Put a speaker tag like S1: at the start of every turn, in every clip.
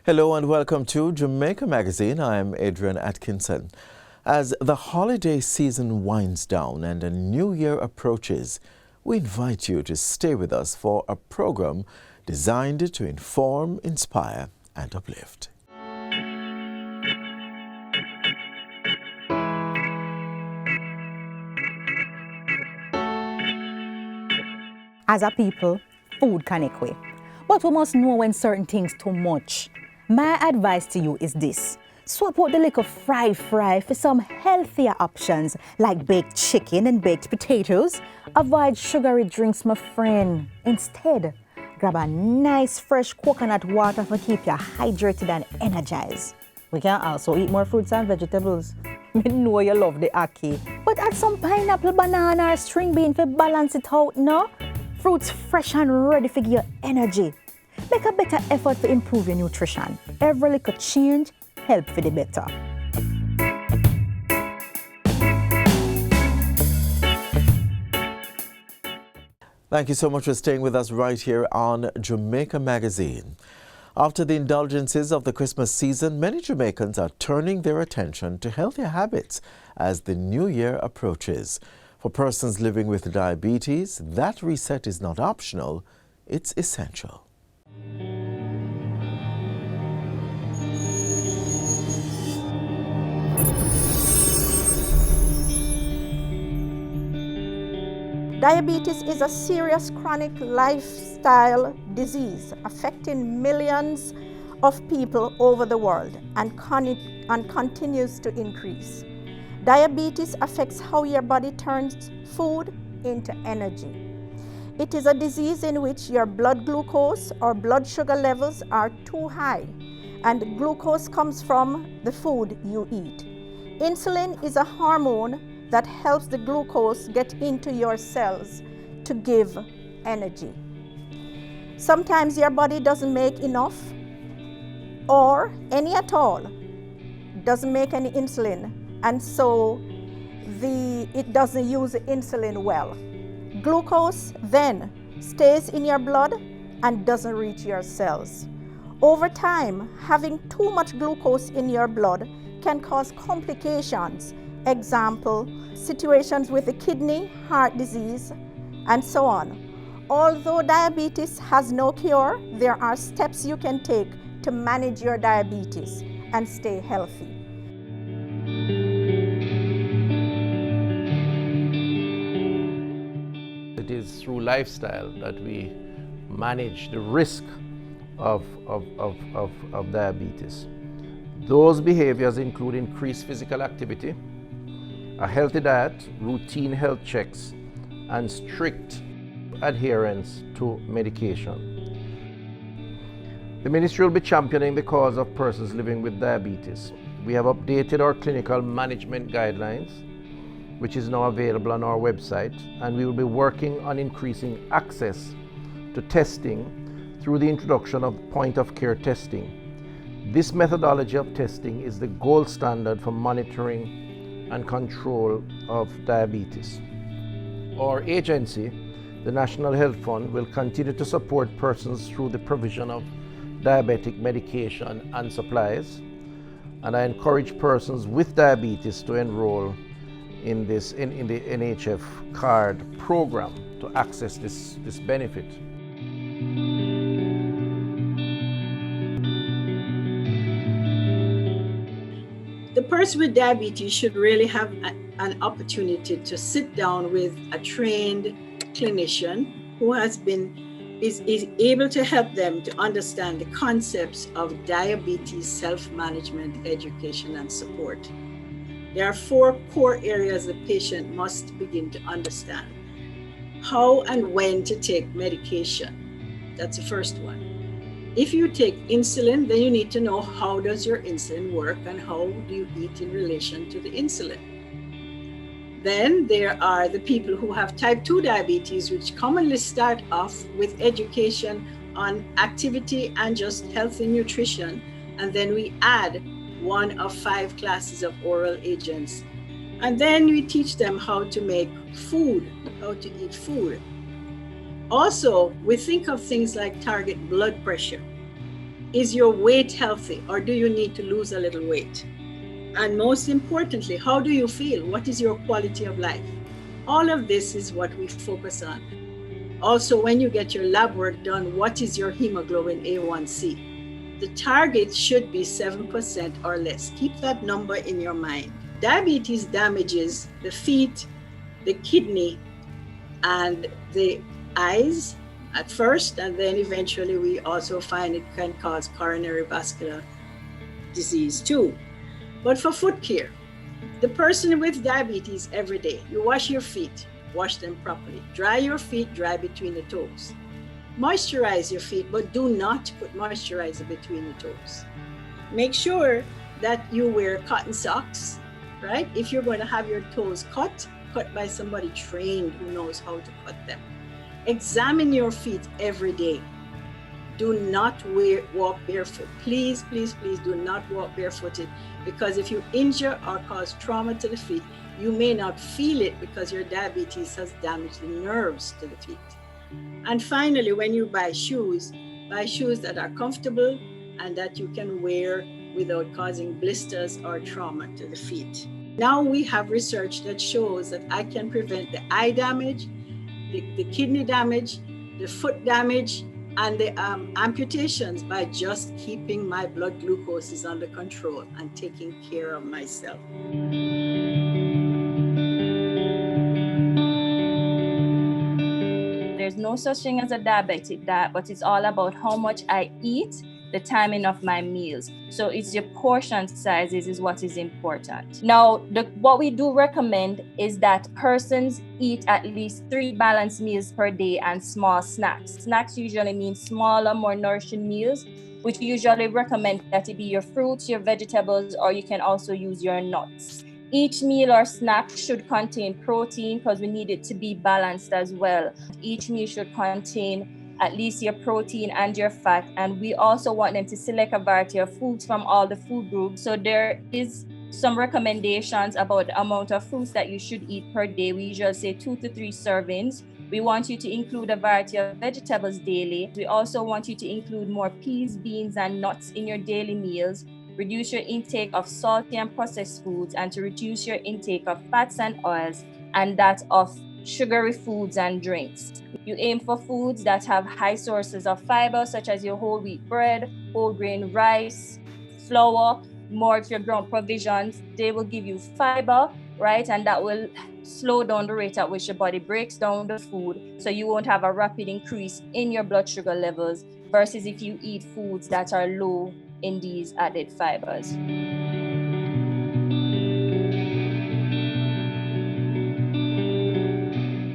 S1: Hello and welcome to Jamaica Magazine. I am Adrian Atkinson. As the holiday season winds down and a new year approaches, we invite you to stay with us for a program designed to inform, inspire and uplift.
S2: As a people, food can equate, but we must know when certain things too much. My advice to you is this: swap out the little fried fry for some healthier options like baked chicken and baked potatoes. Avoid sugary drinks, my friend. Instead, grab a nice fresh coconut water to keep you hydrated and energized. We can also eat more fruits and vegetables. I know you love the ackee, but add some pineapple, banana or string bean to balance it out, no? Fruits fresh and ready for your energy. Make a better effort to improve your nutrition. Every little change helps for the better.
S1: Thank you so much for staying with us right here on Jamaica Magazine. After the indulgences of the Christmas season, many Jamaicans are turning their attention to healthier habits as the new year approaches. For persons living with diabetes, that reset is not optional, it's essential.
S3: Diabetes is a serious chronic lifestyle disease affecting millions of people over the world and continues to increase. Diabetes affects how your body turns food into energy. It is a disease in which your blood glucose or blood sugar levels are too high, and glucose comes from the food you eat. Insulin is a hormone that helps the glucose get into your cells to give energy. Sometimes your body doesn't make enough or any at all, doesn't make any insulin, and so it doesn't use the insulin well. Glucose then stays in your blood and doesn't reach your cells. Over time, having too much glucose in your blood can cause complications. Example, situations with the kidney, heart disease, and so on. Although diabetes has no cure, there are steps you can take to manage your diabetes and stay healthy.
S4: It is through lifestyle that we manage the risk of diabetes. Those behaviors include increased physical activity, a healthy diet, routine health checks, and strict adherence to medication. The ministry will be championing the cause of persons living with diabetes. We have updated our clinical management guidelines, which is now available on our website, and we will be working on increasing access to testing through the introduction of point-of-care testing. This methodology of testing is the gold standard for monitoring and control of diabetes. Our agency, the National Health Fund, will continue to support persons through the provision of diabetic medication and supplies, and I encourage persons with diabetes to enroll in the NHF card program to access this benefit.
S5: The person with diabetes should really have an opportunity to sit down with a trained clinician who is able to help them to understand the concepts of diabetes self-management, education, and support. There are 4 core areas the patient must begin to understand. How and when to take medication. That's the first one. If you take insulin, then you need to know how does your insulin work and how do you eat in relation to the insulin. Then there are the people who have type 2 diabetes, which commonly start off with education on activity and just healthy nutrition. And then we add 1 of 5 classes of oral agents. And then we teach them how to make food, how to eat food. Also, we think of things like target blood pressure. Is your weight healthy, or do you need to lose a little weight? And most importantly, how do you feel? What is your quality of life? All of this is what we focus on. Also, when you get your lab work done, what is your hemoglobin A1C? The target should be 7% or less. Keep that number in your mind. Diabetes damages the feet, the kidney, and the eyes at first, and then eventually we also find it can cause coronary vascular disease too. But for foot care, the person with diabetes every day, you wash your feet, wash them properly. Dry your feet, dry between the toes. Moisturize your feet, but do not put moisturizer between the toes. Make sure that you wear cotton socks, right? If you're going to have your toes cut by somebody trained who knows how to cut them. Examine your feet every day. Do not walk barefoot. Please, please, please do not walk barefooted, because if you injure or cause trauma to the feet, you may not feel it because your diabetes has damaged the nerves to the feet. And finally, when you buy shoes that are comfortable and that you can wear without causing blisters or trauma to the feet. Now we have research that shows that I can prevent the eye damage, the kidney damage, the foot damage, and the amputations by just keeping my blood glucose under control and taking care of myself.
S6: There's no such thing as a diabetic diet, but it's all about how much I eat, the timing of my meals. So it's your portion sizes is what is important. Now, what we do recommend is that persons eat at least 3 balanced meals per day and small snacks. Snacks usually mean smaller, more nourishing meals, which we usually recommend that it be your fruits, your vegetables, or you can also use your nuts. Each meal or snack should contain protein because we need it to be balanced as well. Each meal should contain at least your protein and your fat, and we also want them to select a variety of foods from all the food groups. So there is some recommendations about the amount of fruits that you should eat per day. We usually say 2 to 3 servings. We want you to include a variety of vegetables daily. We also want you to include more peas, beans, and nuts in your daily meals. Reduce your intake of salty and processed foods, and to reduce your intake of fats and oils, and that of sugary foods and drinks. You aim for foods that have high sources of fiber, such as your whole wheat bread, whole grain rice, flour. More if your ground provisions, they will give you fiber, right? And that will slow down the rate at which your body breaks down the food, so you won't have a rapid increase in your blood sugar levels, versus if you eat foods that are low in these added fibers.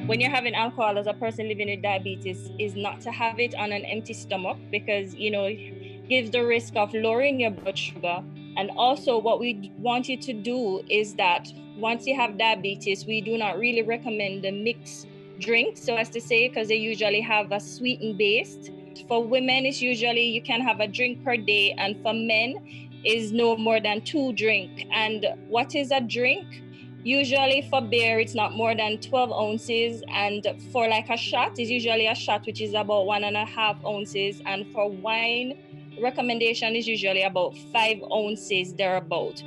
S6: When you're having alcohol as a person living with diabetes, is not to have it on an empty stomach, because it gives the risk of lowering your blood sugar. And also what we want you to do is that once you have diabetes, we do not really recommend the mixed drinks, so as to say, because they usually have a sweetened base. For women, it's usually you can have a drink per day, and for men is no more than 2 drinks. And what is a drink? Usually for beer, it's not more than 12 ounces. And for like a shot, is usually a shot, which is about 1.5 ounces. And for wine, recommendation is usually about 5 ounces thereabout.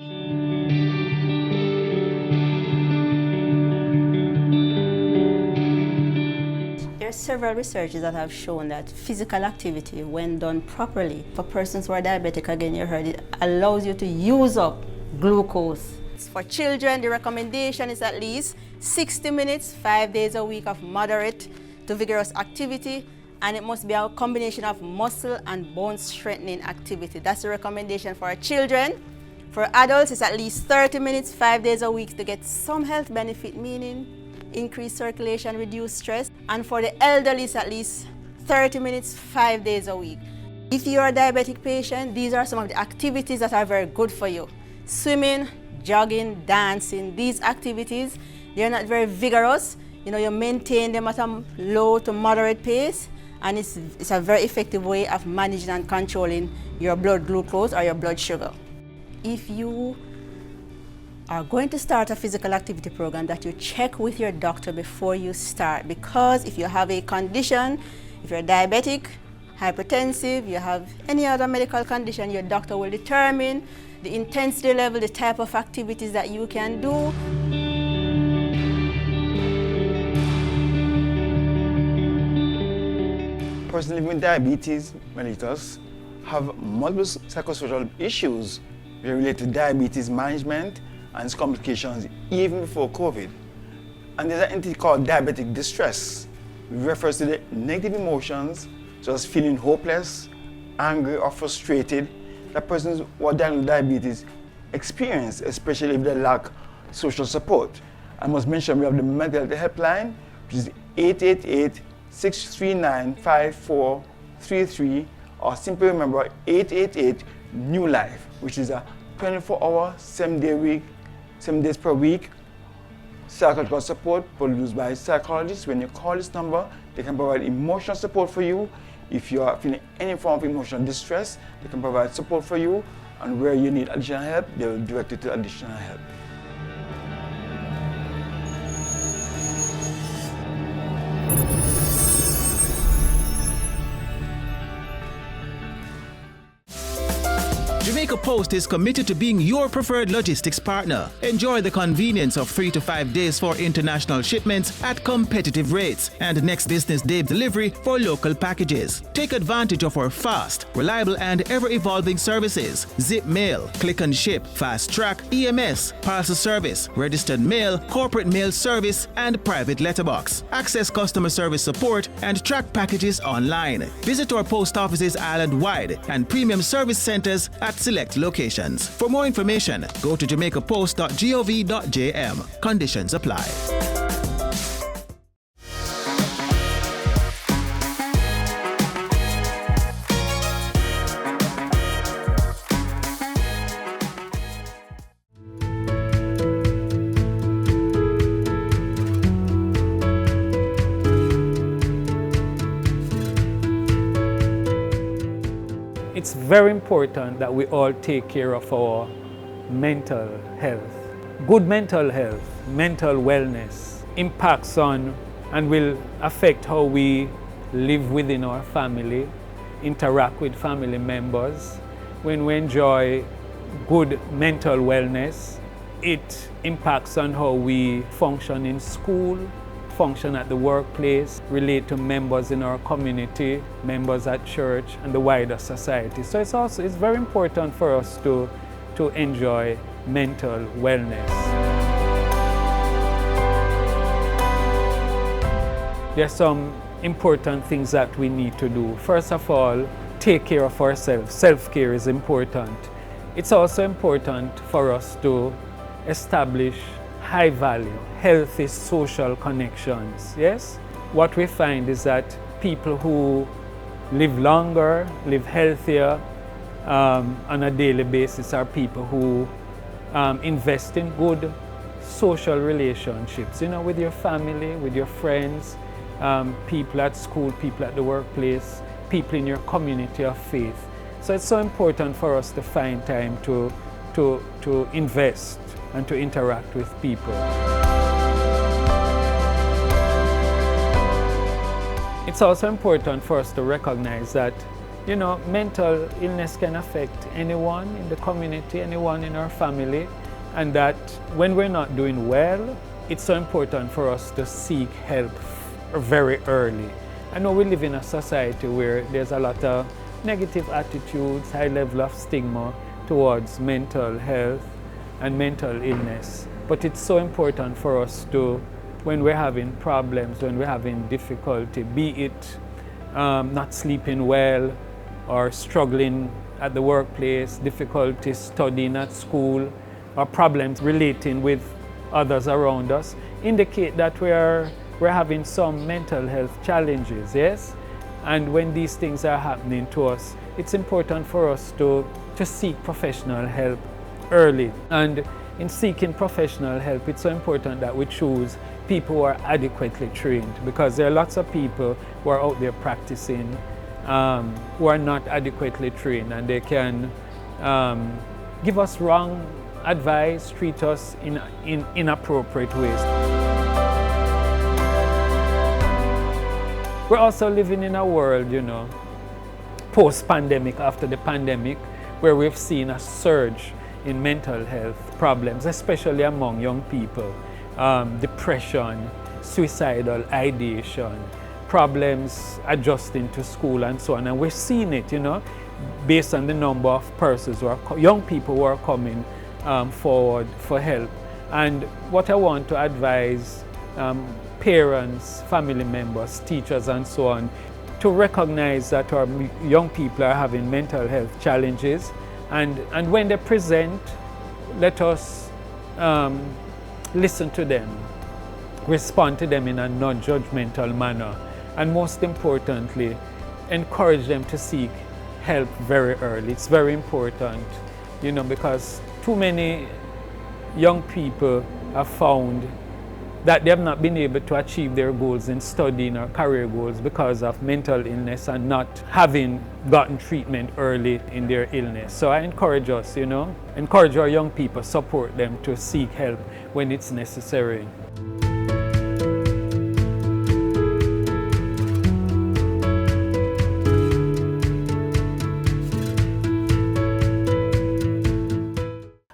S7: There are several researches that have shown that physical activity, when done properly, for persons who are diabetic, again you heard it, allows you to use up glucose. For children, the recommendation is at least 60 minutes, 5 days a week of moderate to vigorous activity, and it must be a combination of muscle and bone strengthening activity. That's the recommendation for our children. For adults, it's at least 30 minutes, 5 days a week to get some health benefit, meaning increased circulation, reduced stress. And for the elderly, it's at least 30 minutes, 5 days a week. If you're a diabetic patient, these are some of the activities that are very good for you. Swimming, jogging, dancing, these activities, they're not very vigorous. You maintain them at a low to moderate pace, and it's a very effective way of managing and controlling your blood glucose or your blood sugar. If you are going to start a physical activity program, that you check with your doctor before you start, because if you have a condition, if you're diabetic hypertensive, you have any other medical condition, your doctor will determine the intensity level, the type of activities that you can do.
S8: Persons living with diabetes mellitus have multiple psychosocial issues related to diabetes management and its complications even before COVID. And there's an entity called diabetic distress, which refers to the negative emotions such as feeling hopeless, angry, or frustrated that persons who are diagnosed with diabetes experience, especially if they lack social support. I must mention we have the mental health helpline, which is 888-639-5433, or simply remember 888-NEW LIFE, which is a 24-hour, 7 days per week psychological support produced by psychologists. When you call this number, they can provide emotional support for you. If you are feeling any form of emotional distress, they can provide support for you, and where you need additional help, they will direct you to additional help.
S9: Jamaica Post is committed to being your preferred logistics partner. Enjoy the convenience of 3 to 5 days for international shipments at competitive rates and next business day delivery for local packages. Take advantage of our fast, reliable and ever-evolving services: zip mail, click and ship, fast track, EMS, parcel service, registered mail, corporate mail service and private letterbox. Access customer service support and track packages online. Visit our post offices island-wide and premium service centers at select locations. For more information, go to jamaicapost.gov.jm. Conditions apply.
S10: It's very important that we all take care of our mental health. Good mental health, mental wellness impacts on and will affect how we live within our family, interact with family members. When we enjoy good mental wellness, it impacts on how we function in school, function at the workplace, relate to members in our community, members at church, and the wider society. So it's very important for us to enjoy mental wellness. There are some important things that we need to do. First of all, take care of ourselves. Self-care is important. It's also important for us to establish high value, healthy social connections, yes? What we find is that people who live longer, live healthier on a daily basis are people who invest in good social relationships, you know, with your family, with your friends, people at school, people at the workplace, people in your community of faith. So it's so important for us to find time to invest and to interact with people. It's also important for us to recognize that, you know, mental illness can affect anyone in the community, anyone in our family, and that when we're not doing well, it's so important for us to seek help very early. I know we live in a society where there's a lot of negative attitudes, high level of stigma towards mental health and mental illness. But it's so important for us to, when we're having problems, when we're having difficulty, be it not sleeping well or struggling at the workplace, difficulty studying at school, or problems relating with others around us, indicate that we're having some mental health challenges, yes? And when these things are happening to us, it's important for us to seek professional help early. And in seeking professional help, it's so important that we choose people who are adequately trained, because there are lots of people who are out there practicing who are not adequately trained, and they can give us wrong advice, treat us in inappropriate ways. We're also living in a world, you know, post-pandemic, after the pandemic, where we've seen a surge in mental health problems, especially among young people. Depression, suicidal ideation, problems adjusting to school and so on. And we're seeing it, you know, based on the number of persons who are, young people who are coming forward for help. And what I want to advise parents, family members, teachers and so on, to recognize that our young people are having mental health challenges, and when they present, let us listen to them, respond to them in a non-judgmental manner, and most importantly, encourage them to seek help very early. It's very important, you know, because too many young people have found that they have not been able to achieve their goals in studying or career goals because of mental illness and not having gotten treatment early in their illness. So I encourage us, you know, encourage our young people, support them to seek help when it's necessary.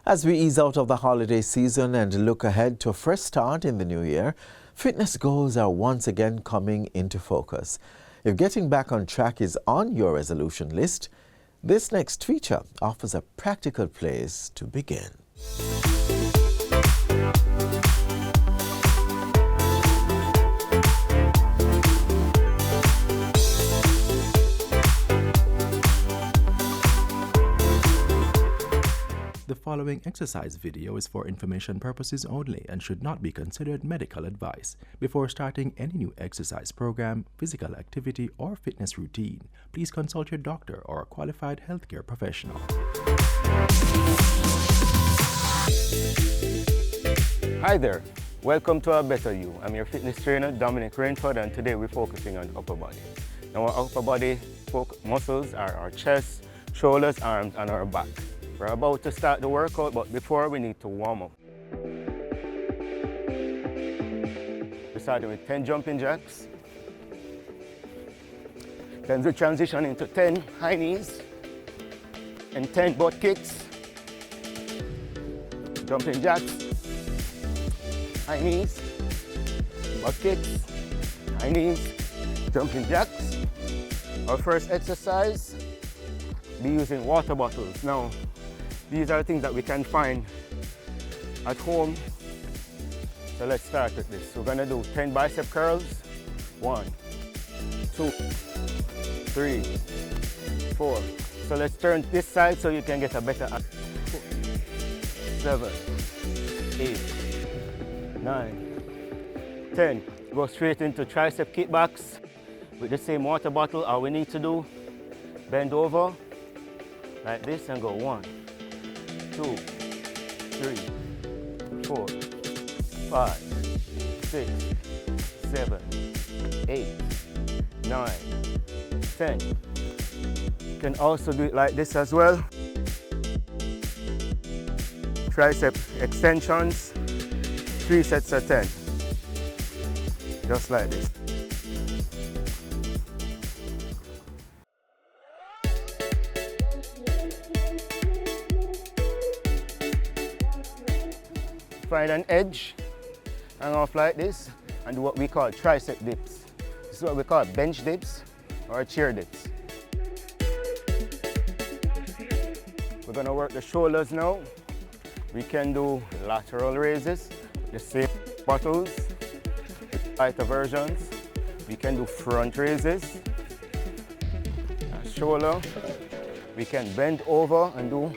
S1: As we ease out of the holiday season and look ahead to a fresh start in the new year, fitness goals are once again coming into focus. If getting back on track is on your resolution list, this next feature offers a practical place to begin.
S11: The following exercise video is for information purposes only and should not be considered medical advice. Before starting any new exercise program, physical activity, or fitness routine, please consult your doctor or a qualified healthcare professional.
S12: Hi there, welcome to Our Better You. I'm your fitness trainer, Dominic Rainford, and today we're focusing on upper body. Now our upper body muscles are our chest, shoulders, arms, and our back. We're about to start the workout, but before we need to warm up. We're starting with 10 jumping jacks. Then we transition into 10 high knees and 10 butt kicks. Jumping jacks, high knees, butt kicks, high knees, jumping jacks. Our first exercise, be using water bottles. Now, these are things that we can find at home. So let's start with this. We're gonna do 10 bicep curls. 1, 2, 3, 4. So let's turn this side so you can get a better 7, 8, 9, 10. Go straight into tricep kickbacks with the same water bottle. All we need to do, bend over like this and go 1, 2, 3, 4, 5, 6, 7, 8, 9, 10. You can also do it like this as well. Tricep extensions, 3 sets of 10. Just like this. Find an edge, hang off like this, and do what we call tricep dips. This is what we call bench dips or chair dips. We're gonna work the shoulders now. We can do lateral raises, the same bottles, lighter versions. We can do front raises, shoulder. We can bend over and do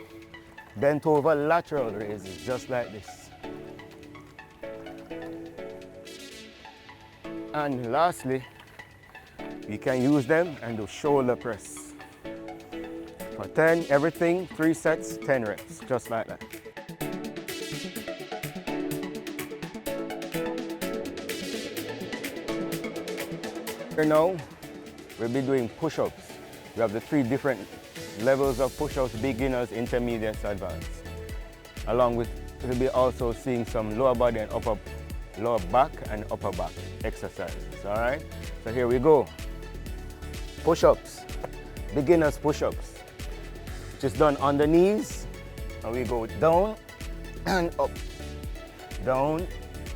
S12: bent over lateral raises, just like this. And lastly, we can use them and do shoulder press. For 10, everything, 3 sets, 10 reps, just like that. Here now, we'll be doing push-ups. We have the 3 different levels of push-ups, beginners, intermediate, advanced. Along with, we'll be also seeing some lower body and lower back and upper back exercises, all right? So here we go. Push-ups. beginner's push-ups, which is done on the knees, and we go down and up, down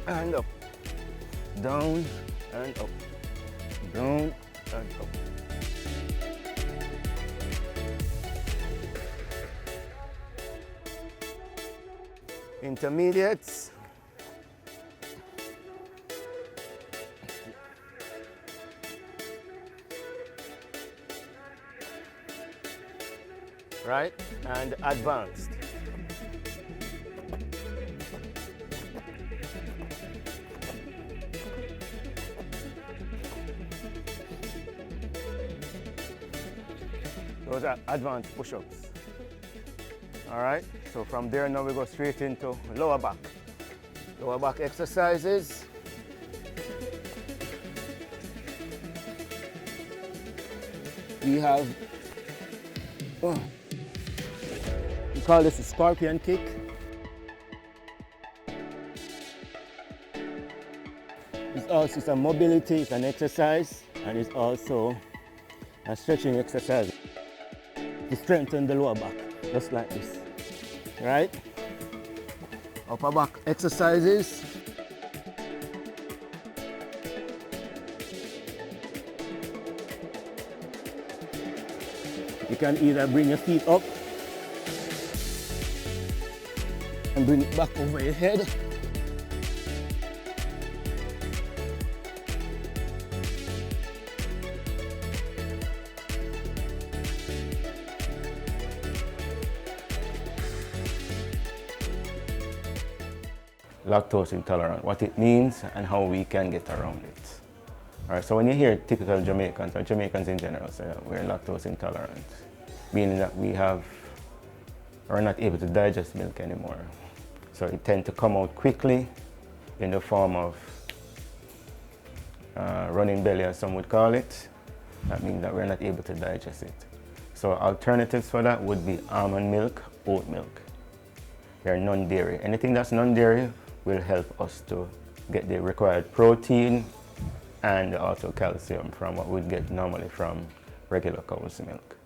S12: and up, down and up, down and up. Intermediates. Right, and advanced. Those are advanced push-ups. All right, so from there now we go straight into lower back. Lower back exercises. We have, we call this a scorpion kick. It's also some mobility, it's an exercise, and it's also a stretching exercise to strengthen the lower back, just like this, right? Upper back exercises. You can either bring your feet up and bring it back over your head. Lactose intolerant, what it means and how we can get around it. All right, so when you hear typical Jamaicans, or Jamaicans in general, say we're lactose intolerant, meaning that we're not able to digest milk anymore. So it tends to come out quickly in the form of running belly, as some would call it. That means that we're not able to digest it. So alternatives for that would be almond milk, oat milk. They're non-dairy. Anything that's non-dairy will help us to get the required protein and also calcium from what we'd get normally from regular cow's milk.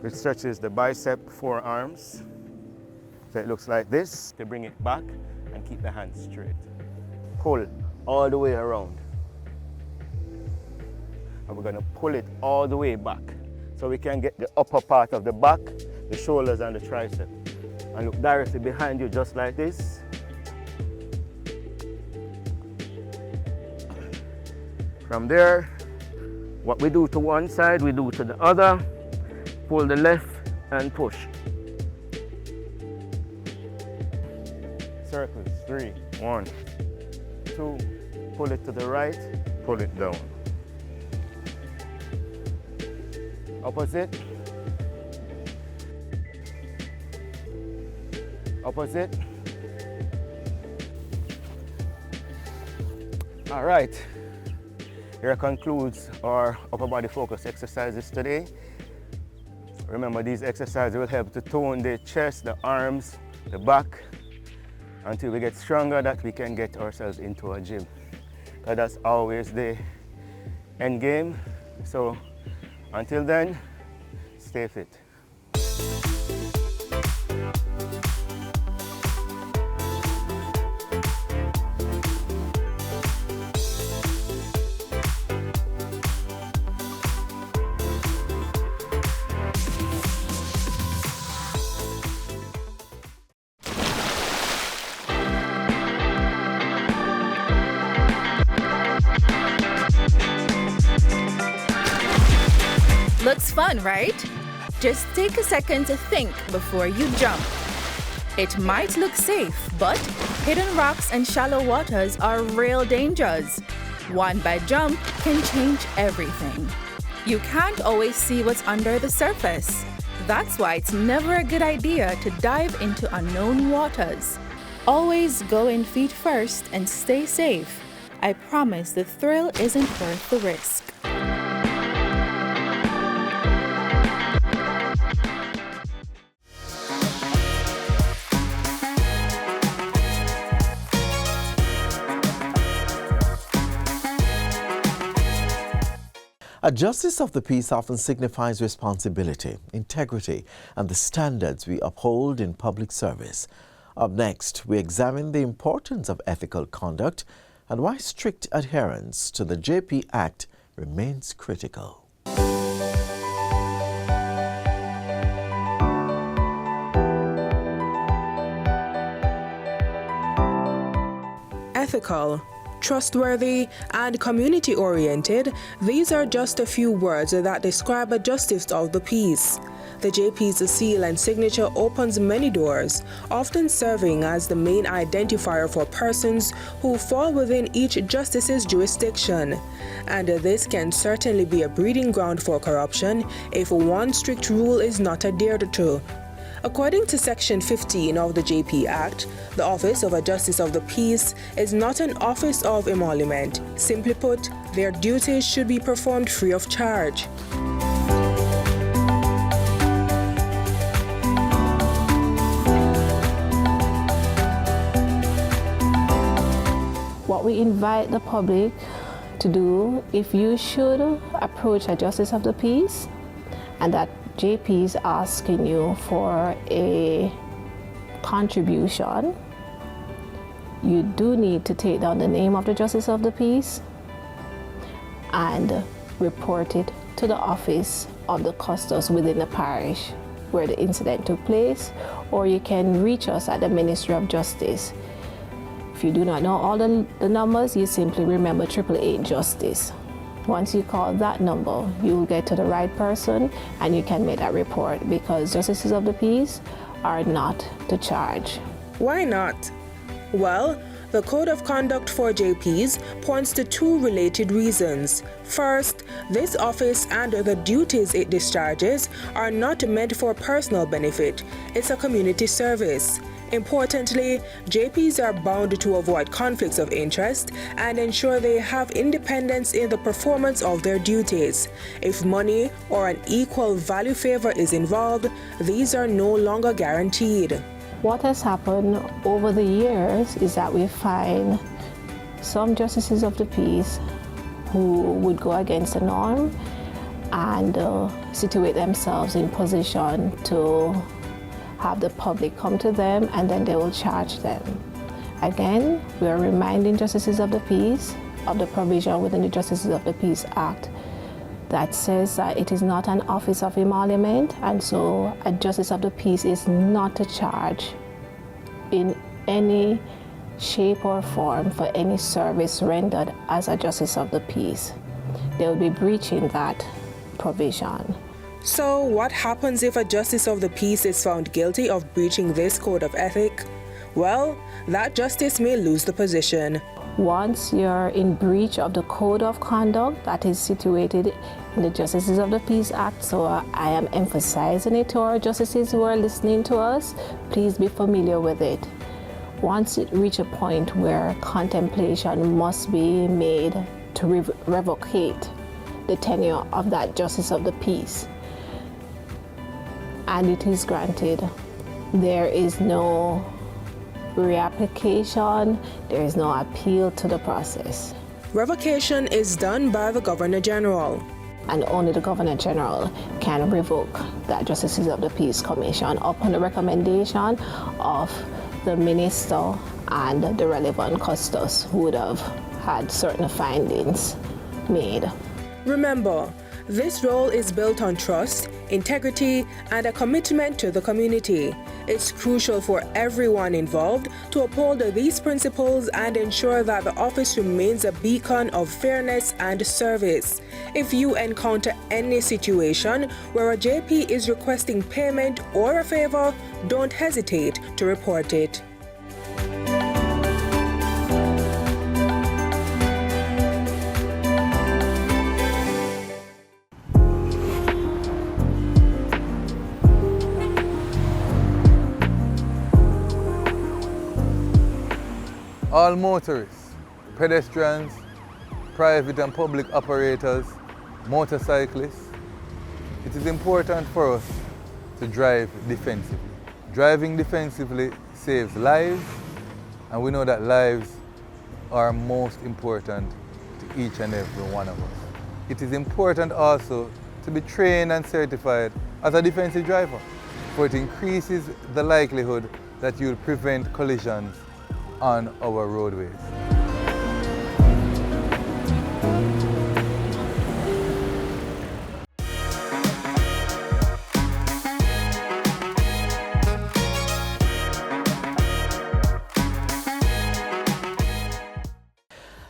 S12: It stretches the bicep, forearms. So it looks like this. To bring it back and keep the hands straight. Pull all the way around. And we're going to pull it all the way back so we can get the upper part of the back, the shoulders and the tricep. And look directly behind you just like this. From there, what we do to one side, we do to the other. Pull the left and push. Circles, 3, 1, 2, pull it to the right, pull it down. Opposite. Opposite. All right. Here concludes our upper body focus exercises today. Remember, these exercises will help to tone the chest, the arms, the back, until we get stronger, that we can get ourselves into a gym. Because that's always the end game. So until then, stay fit.
S13: Looks fun, right? Just take a second to think before you jump. It might look safe, but hidden rocks and shallow waters are real dangers. One bad jump can change everything. You can't always see what's under the surface. That's why it's never a good idea to dive into unknown waters. Always go in feet first and stay safe. I promise the thrill isn't worth the risk.
S1: A justice of the peace often signifies responsibility, integrity, and the standards we uphold in public service. Up next, we examine the importance of ethical conduct and why strict adherence to the JP Act remains critical.
S14: Ethical, trustworthy, and community-oriented, these are just a few words that describe a justice of the peace. The JP's seal and signature opens many doors, often serving as the main identifier for persons who fall within each justice's jurisdiction. And this can certainly be a breeding ground for corruption if one strict rule is not adhered to. According to Section 15 of the JP Act, the Office of a Justice of the Peace is not an office of emolument. Simply put, their duties should be performed free of charge.
S15: What we invite the public to do, if you should approach a Justice of the Peace and that JP is asking you for a contribution, you do need to take down the name of the Justice of the Peace and report it to the office of the custos within the parish where the incident took place, or you can reach us at the Ministry of Justice. If you do not know all the numbers, you simply remember 888 Justice. Once you call that number, you will get to the right person and you can make that report, because Justices of the Peace are not to charge.
S14: Why not? Well, the Code of Conduct for JPs points to two related reasons. First, this office and the duties it discharges are not meant for personal benefit. It's a community service. Importantly, JPs are bound to avoid conflicts of interest and ensure they have independence in the performance of their duties. If money or an equal value favor is involved, these are no longer guaranteed.
S15: What has happened over the years is that we find some Justices of the Peace who would go against the norm and situate themselves in position to have the public come to them, and then they will charge them. Again, we are reminding Justices of the Peace of the provision within the Justices of the Peace Act that says that it is not an office of emolument, and so a Justice of the Peace is not to charge in any shape or form for any service rendered as a Justice of the Peace. They will be breaching that provision.
S14: So what happens if a Justice of the Peace is found guilty of breaching this code of ethic? Well, that justice may lose the position.
S15: Once you're in breach of the Code of Conduct that is situated in the Justices of the Peace Act, so I am emphasizing it to our justices who are listening to us, please be familiar with it. Once it reaches a point where contemplation must be made to revocate the tenure of that Justice of the Peace, and it is granted, there is no reapplication, there is no appeal to the process.
S14: Revocation is done by the Governor General.
S15: And only the Governor General can revoke that Justices of the Peace Commission upon the recommendation of the Minister and the relevant custos who would have had certain findings made.
S14: Remember, this role is built on trust, integrity, and a commitment to the community. It's crucial for everyone involved to uphold these principles and ensure that the office remains a beacon of fairness and service. If you encounter any situation where a JP is requesting payment or a favor, don't hesitate to report it.
S16: All motorists, pedestrians, private and public operators, motorcyclists, it is important for us to drive defensively. Driving defensively saves lives, and we know that lives are most important to each and every one of us. it is important also to be trained and certified as a defensive driver, for it increases the likelihood that you'll prevent collisions on our roadways.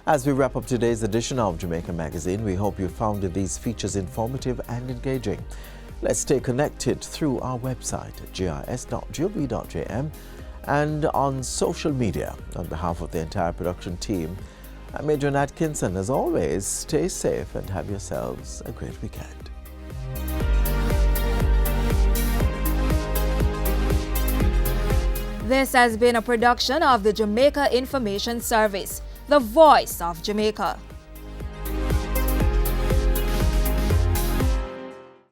S1: As we wrap up today's edition of Jamaica Magazine, we hope you found these features informative and engaging. Let's stay connected through our website, jis.gov.jm, and on social media. On behalf of the entire production team, I'm Adrian Atkinson. As always, stay safe and have yourselves a great weekend.
S17: This has been a production of the Jamaica Information Service, the voice of Jamaica.